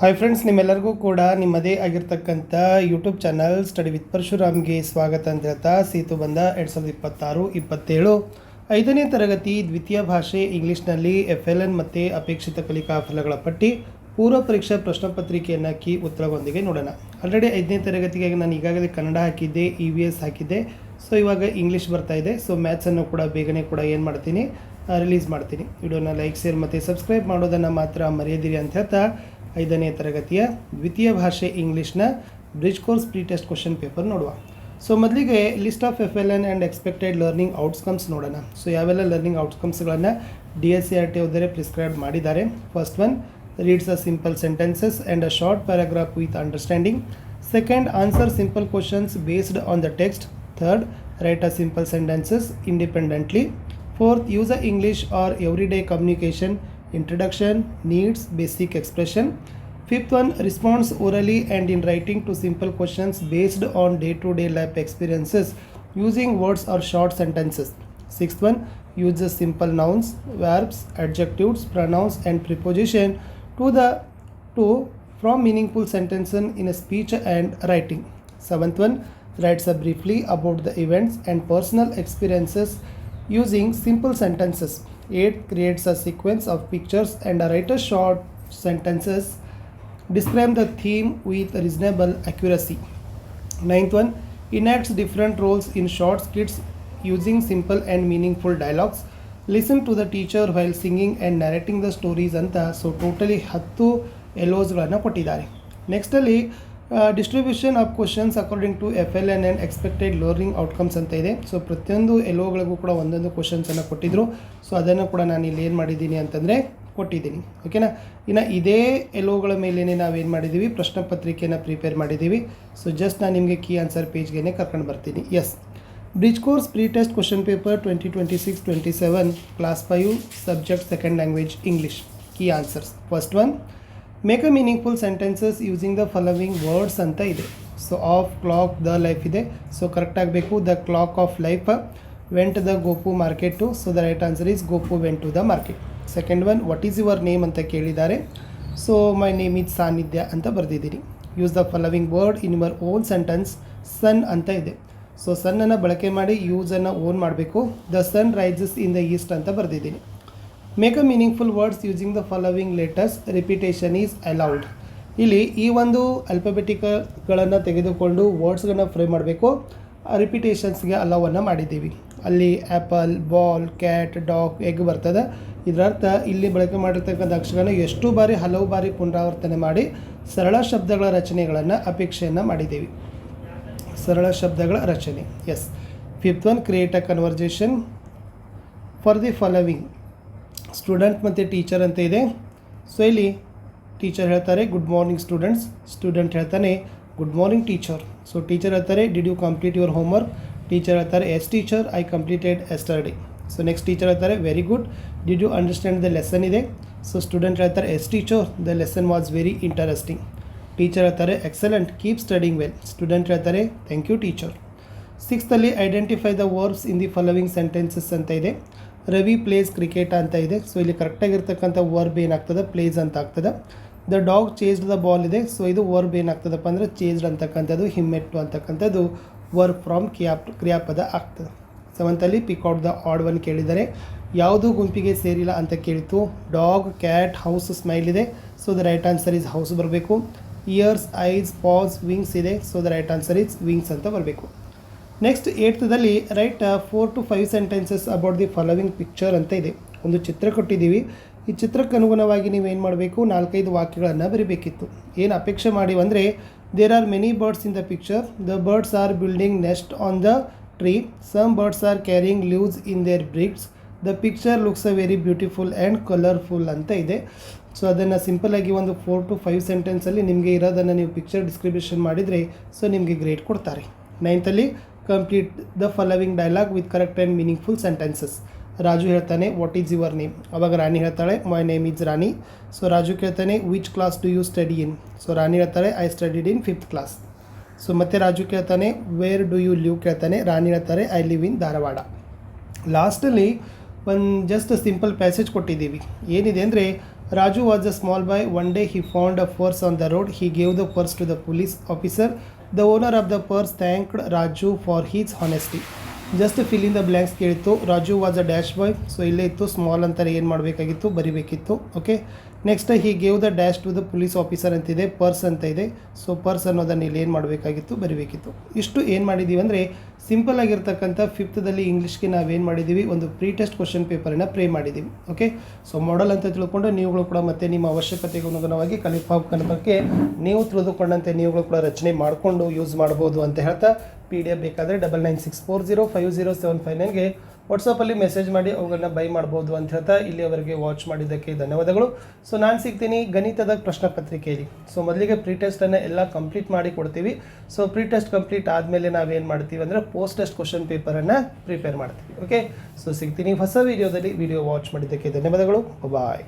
Hi friends, ನಿಮ್ಮೆಲ್ಲರಿಗೂ ಕೂಡ ನಿಮ್ಮದೇ ಆಗಿರ್ತಕ್ಕಂಥ ಯೂಟ್ಯೂಬ್ ಚಾನಲ್ ಸ್ಟಡಿ ವಿತ್ ಪರಶುರಾಮ್ಗೆ ಸ್ವಾಗತ ಅಂತ ಹೇಳ್ತಾ ಸೇತು ಬಂದ 2026-27 5ನೇ ತರಗತಿ ದ್ವಿತೀಯ ಭಾಷೆ ಇಂಗ್ಲೀಷ್ನಲ್ಲಿ FLN ಮತ್ತು ಅಪೇಕ್ಷಿತ ಕಲಿಕಾ ಫಲಗಳ ಪಟ್ಟಿ ಪೂರ್ವ ಪರೀಕ್ಷಾ ಪ್ರಶ್ನೆ ಪತ್ರಿಕೆಯನ್ನು ಹಾಕಿ ಉತ್ತರದೊಂದಿಗೆ ನೋಡೋಣ. ಆಲ್ರೆಡಿ 5ನೇ ತರಗತಿಗೆ ನಾನು ಈಗಾಗಲೇ ಕನ್ನಡ ಹಾಕಿದ್ದೆ, EVS ಹಾಕಿದ್ದೆ. ಸೊ ಇವಾಗ ಇಂಗ್ಲೀಷ್ ಬರ್ತಾ ಇದೆ. ಸೊ ಮ್ಯಾಥ್ಸನ್ನು ಕೂಡ ಬೇಗನೆ ಕೂಡ ಏನು ಮಾಡ್ತೀನಿ, ರಿಲೀಸ್ ಮಾಡ್ತೀನಿ. ವಿಡಿಯೋನ ಲೈಕ್, ಶೇರ್ ಮತ್ತು ಸಬ್ಸ್ಕ್ರೈಬ್ ಮಾಡೋದನ್ನು ಮಾತ್ರ ಮರೆಯದಿರಿ ಅಂತ ಹೇಳ್ತಾ 5ನೇ ತರಗತಿಯ ದ್ವಿತೀಯ ಭಾಷೆ ಇಂಗ್ಲೀಷ್ನ bridge course pre test question paper ನೋಡುವ. ಸೊ ಮೊದಲಿಗೆ list of FLN and expected learning outcomes ನೋಡೋಣ. ಸೊ ಯಾವೆಲ್ಲ ಲರ್ನಿಂಗ್ ಔಟ್ಕಮ್ಸ್ಗಳನ್ನು DSCRT ಅವರೇ ಪ್ರಿಸ್ಕ್ರೈಬ್ ಮಾಡಿದ್ದಾರೆ. First one, reads a simple sentences and a short paragraph with understanding. Second, answer simple questions based on the text. Third, write a simple sentences independently. Fourth, use a English or everyday communication, introduction, needs, basic expression. Fifth one, response orally and in writing to simple questions based on day-to-day life experiences using words or short sentences. Sixth one, use the simple nouns, verbs, adjectives, pronouns and preposition to from meaningful sentences in a speech and writing. Seventh one, writes briefly about the events and personal experiences using simple sentences. 8, creates a sequence of pictures and write a short sentences. Describe the theme with reasonable accuracy. 9th one, enacts different roles in short skits using simple and meaningful dialogues. Listen to the teacher while singing and narrating the stories ಅಂತ. So totally 10 LOಸ್ಗಳನ್ನು ಕೊಟ್ಟಿದ್ದಾರೆ. ನೆಕ್ಸ್ಟಲ್ಲಿ distribution of questions according to FLN and expected learning outcomes ಅಂತ ಇದೆ. So ಪ್ರತಿಯೊಂದು LOಗಳಿಗೂ ಕೂಡ ಒಂದೊಂದು ಕ್ವಶನ್ಸನ್ನು ಕೊಟ್ಟಿದ್ದರು. ಸೊ ಅದನ್ನು ಕೂಡ ನಾನು ಇಲ್ಲಿ ಏನು ಮಾಡಿದ್ದೀನಿ ಅಂತಂದರೆ ಕೊಟ್ಟಿದ್ದೀನಿ. ಓಕೆನಾ. ಇನ್ನು ಇದೇ LOಗಳ ಮೇಲೇ ನಾವೇನು ಮಾಡಿದ್ದೀವಿ, ಪ್ರಶ್ನೆ ಪತ್ರಿಕೆಯನ್ನು ಪ್ರಿಪೇರ್ ಮಾಡಿದ್ದೀವಿ. ಸೊ ಜಸ್ಟ್ ನಾನು ನಿಮಗೆ ಕೀ ಆನ್ಸರ್ ಪೇಜ್ಗೆ ಕರ್ಕೊಂಡು ಬರ್ತೀನಿ. Yes, bridge course pre test question paper 2026-27 class 5 subject second language English. Key answers. First one, make a meaningful sentences using the following words ಅಂತ ಇದೆ. So of, clock, the life ಇದೆ. So correct ಆಗಬೇಕು. The clock of life went the Gopu market to. So the right answer is Gopu went to the market. Second one, what is your name ಅಂತ ಕೇಳಿದ್ದಾರೆ. So my name is Sannidhya ಅಂತ ಬರೆದಿದ್ದೀನಿ. Use the following word in your own sentence. Sun ಅಂತ ಇದೆ. So ಸನ್ನನ್ನು ಬಳಕೆ ಮಾಡಿ ಯೂಸನ್ನು ಓನ್ ಮಾಡಬೇಕು. The sun rises in the east ಅಂತ ಬರೆದಿದ್ದೀನಿ. Make a meaningful words using the following letters. Repetition is allowed. ಇಲ್ಲಿ ಈ ಒಂದು ಅಲ್ಫಾಬೆಟಿಕ್ಗಳನ್ನು ತೆಗೆದುಕೊಂಡು ವರ್ಡ್ಸ್ಗಳನ್ನು ಫ್ರೈ ಮಾಡಬೇಕು. ರಿಪಿಟೇಷನ್ಸ್ಗೆ ಅಲೌವನ್ನು ಮಾಡಿದ್ದೀವಿ. ಅಲ್ಲಿ apple, ball, cat, dog, egg ಬರ್ತದೆ. ಇದರರ್ಥ ಇಲ್ಲಿ ಬಳಕೆ ಮಾಡಿರ್ತಕ್ಕಂಥ ಅಕ್ಷರಗಳನ್ನು ಎಷ್ಟು ಬಾರಿ, ಹಲವು ಬಾರಿ ಪುನರಾವರ್ತನೆ ಮಾಡಿ ಸರಳ ಶಬ್ದಗಳ ರಚನೆಗಳನ್ನು ಅಪೇಕ್ಷೆಯನ್ನು ಮಾಡಿದ್ದೀವಿ. ಸರಳ ಶಬ್ದಗಳ ರಚನೆ. Yes. Fifth one, create a conversation for the following. Student ಮತ್ತು ಟೀಚರ್ ಅಂತ ಇದೆ. ಸೊ ಇಲ್ಲಿ ಟೀಚರ್ ಹೇಳ್ತಾರೆ ಗುಡ್ ಮಾರ್ನಿಂಗ್ ಸ್ಟೂಡೆಂಟ್ಸ್. ಸ್ಟೂಡೆಂಟ್ ಹೇಳ್ತಾನೆ good morning teacher. So teacher ಹೇಳ್ತಾರೆ did you complete your homework. Teacher ಹೇಳ್ತಾರೆ yes teacher, I completed yesterday. So next teacher ಹೇಳ್ತಾರೆ very good, did you understand the lesson ಇದೆ. So student ಹೇಳ್ತಾರೆ yes teacher, the lesson was very interesting. Teacher ಹೇಳ್ತಾರೆ excellent, keep studying well. Student ಹೇಳ್ತಾರೆ thank you teacher. ಸಿಕ್ಸ್ತಲ್ಲಿ identify the verbs in the following sentences ಅಂತ ಇದೆ. Ravi place cricket ಅಂತ ಇದೆ. So ಇಲ್ಲಿ ಕರೆಕ್ಟಾಗಿರ್ತಕ್ಕಂಥ ವರ್ಬ್ ಏನಾಗ್ತದೆ, ಪ್ಲೇಸ್ ಅಂತ ಆಗ್ತದೆ. The dog chased the ball ಇದೆ. ಸೊ ಇದು ವರ್ಬ್ ಏನಾಗ್ತದಪ್ಪ ಅಂದರೆ ಚೇಸ್ಡ್ ಅಂತಕ್ಕಂಥದ್ದು, ಹಿಮ್ಮೆಟ್ಟು ಅಂತಕ್ಕಂಥದ್ದು ವರ್ಬ್ ಫ್ರಾಮ್ ಕ್ರಿಯಾಪದ ಆಗ್ತದೆ. ಸೆವೆಂತಲ್ಲಿ pick out the odd one ಕೇಳಿದರೆ ಯಾವುದು ಗುಂಪಿಗೆ ಸೇರಿಲ್ಲ ಅಂತ ಕೇಳಿತು. ಡಾಗ್, ಕ್ಯಾಟ್, ಹೌಸ್, ಸ್ಮೈಲ್ ಇದೆ. So the right answer is house ಬರಬೇಕು. ಇಯರ್ಸ್, ಐಸ್, ಪಾಸ್, ವಿಂಗ್ಸ್ ಇದೆ. So the right answer is wings ಅಂತ ಬರಬೇಕು. ನೆಕ್ಸ್ಟ್ ಏಟ್ತದಲ್ಲಿ write 4 to 5 sentences about the following picture ಅಂತ ಇದೆ. ಒಂದು ಚಿತ್ರ ಕೊಟ್ಟಿದ್ದೀವಿ. ಈ ಚಿತ್ರಕ್ಕೆ ಅನುಗುಣವಾಗಿ ನೀವೇನು ಮಾಡಬೇಕು, 4-5 ವಾಕ್ಯಗಳನ್ನು ಬರೀಬೇಕಿತ್ತು. ಏನು ಅಪೇಕ್ಷೆ ಮಾಡಿವಂದರೆ there are many birds in the picture. The birds are building nest on the tree. Some birds are carrying leaves in their bricks. The picture looks a very beautiful and colourful ಅಂತ ಇದೆ. So ಅದನ್ನು ಸಿಂಪಲ್ಲಾಗಿ ಒಂದು 4 to 5 ಸೆಂಟೆನ್ಸಲ್ಲಿ ನಿಮಗೆ ಇರೋದನ್ನು ನೀವು picture description ಮಾಡಿದರೆ so ನಿಮಗೆ ಗ್ರೇಡ್ ಕೊಡ್ತಾರೆ. 9th complete the following dialogue with correct and meaningful sentences. Raju ಹೇಳ್ತಾನೆ ವಾಟ್ ಈಸ್ ಯುವರ್ ನೇಮ್. ಅವಾಗ ರಾಣಿ ಹೇಳ್ತಾಳೆ my name is Rani. So Raju ಕೇಳ್ತಾನೆ which class do you study in. So Rani ಹೇಳ್ತಾಳೆ I studied in 5th class. So ಮತ್ತೆ ರಾಜು ಕೇಳ್ತಾನೆ where do you live ಕೇಳ್ತಾನೆ. ರಾಣಿ ಹೇಳ್ತಾರೆ I live in Dharwad. ಲಾಸ್ಟಲ್ಲಿ ಒಂದು ಜಸ್ಟ್ ಸಿಂಪಲ್ ಪ್ಯಾಸೇಜ್ ಕೊಟ್ಟಿದ್ದೀವಿ. ಏನಿದೆ ಅಂದರೆ Raju was a small boy. One day he found a purse on the road. He gave the purse to the police officer. The owner of the purse thanked Raju for his honesty. Just fill in the blanks ಕೇಳಿತ್ತು. Raju was a dash boy. So ಇಲ್ಲೇ ಇತ್ತು small ಅಂತಾರೆ ಏನು ಮಾಡಬೇಕಾಗಿತ್ತು, ಬರಿಬೇಕಿತ್ತು. Okay, next he gave the dash to the police officer ಅಂತಿದೆ, purse ಅಂತ ಇದೆ. ಸೊ ಪರ್ಸ್ ಅನ್ನೋದನ್ನು ಇಲ್ಲಿ ಏನು ಮಾಡಬೇಕಾಗಿತ್ತು, ಬರಿಬೇಕಿತ್ತು. ಇಷ್ಟು ಏನು ಮಾಡಿದ್ದೀವಿ ಅಂದರೆ ಸಿಂಪಲ್ ಆಗಿರ್ತಕ್ಕಂಥ ಫಿಫ್ತ್ದಲ್ಲಿ ಇಂಗ್ಲೀಷ್ಗೆ ನಾವೇನು ಮಾಡಿದ್ದೀವಿ, ಒಂದು ಪ್ರೀ ಟೆಸ್ಟ್ ಕ್ವಶನ್ ಪೇಪರನ್ನು ಪ್ರೇ ಮಾಡಿದ್ದೀವಿ. ಓಕೆ, ಸೊ ಮಾಡಲ್ ಅಂತ ತಿಳ್ಕೊಂಡು ನೀವುಗಳು ಕೂಡ ಮತ್ತೆ ನಿಮ್ಮ ಅವಶ್ಯಕತೆಗೆ ಅನುಗುಣವಾಗಿ ಕಲಿಕೆ ನೀವು ತಿಳಿದುಕೊಂಡಂತೆ ನೀವುಗಳು ಕೂಡ ರಚನೆ ಮಾಡಿಕೊಂಡು ಯೂಸ್ ಮಾಡ್ಬೋದು ಅಂತ ಹೇಳ್ತಾ PDF ಬೇಕಾದರೆ 9964050759ಗೆ ವಾಟ್ಸಪ್ಪಲ್ಲಿ ಮೆಸೇಜ್ ಮಾಡಿ ಅವುಗಳನ್ನ ಬೈ ಮಾಡ್ಬೋದು ಅಂತ ಹೇಳ್ತಾ ಇಲ್ಲಿಯವರೆಗೆ ವಾಚ್ ಮಾಡಿದ್ದಕ್ಕೆ ಧನ್ಯವಾದಗಳು. ಸೊ ನಾನು ಸಿಗ್ತೀನಿ ಗಣಿತದ ಪ್ರಶ್ನೆ ಪತ್ರಿಕೆಯಲ್ಲಿ. ಸೊ ಮೊದಲಿಗೆ ಪ್ರೀ ಟೆಸ್ಟನ್ನು ಎಲ್ಲ ಕಂಪ್ಲೀಟ್ ಮಾಡಿ ಕೊಡ್ತೀವಿ. ಸೊ ಪ್ರೀ ಟೆಸ್ಟ್ ಕಂಪ್ಲೀಟ್ ಆದಮೇಲೆ ನಾವೇನು ಮಾಡ್ತೀವಿ ಅಂದರೆ ಪೋಸ್ಟ್ ಟೆಸ್ಟ್ ಕ್ವಶನ್ ಪೇಪರನ್ನು ಪ್ರಿಪೇರ್ ಮಾಡ್ತೀವಿ. ಓಕೆ, ಸೊ ಸಿಗ್ತೀನಿ ಹೊಸ ವೀಡಿಯೋದಲ್ಲಿ. ವಿಡಿಯೋ ವಾಚ್ ಮಾಡಿದ್ದಕ್ಕೆ ಧನ್ಯವಾದಗಳು. ಬಾಯ್.